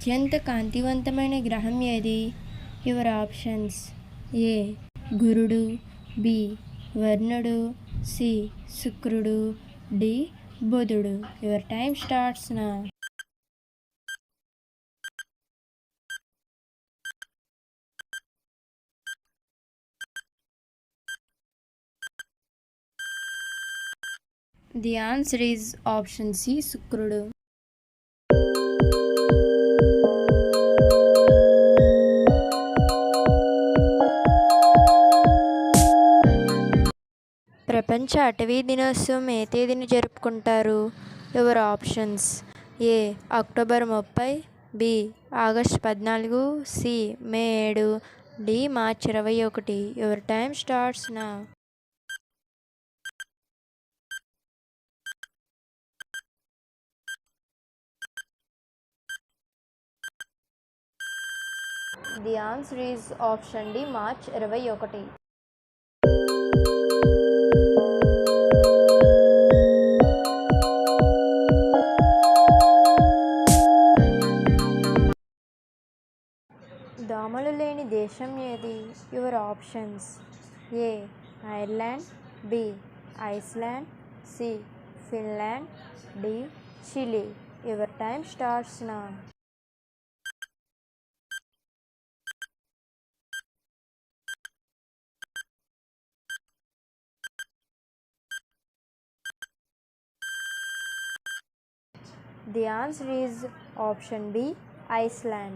అత్యంత కాంతివంతమైన గ్రహం ఏది? యువర్ ఆప్షన్స్: ఏ గురుడు, బి వర్ణుడు, సి శుక్రుడు, డి బుధుడు. Your time starts now. The answer is option C శుక్రుడు. ప్రపంచ అటవీ దినోత్సవం ఏ తేదీని జరుపుకుంటారు? Your options: A October 30, B August 14, C May 7, D March 21. Your time starts now. The answer is option D March 21. దోమలు లేని దేశం ఏది? Your options: A Ireland, B Iceland, C Finland, D Chile. Your time starts now. The answer is option B, Iceland.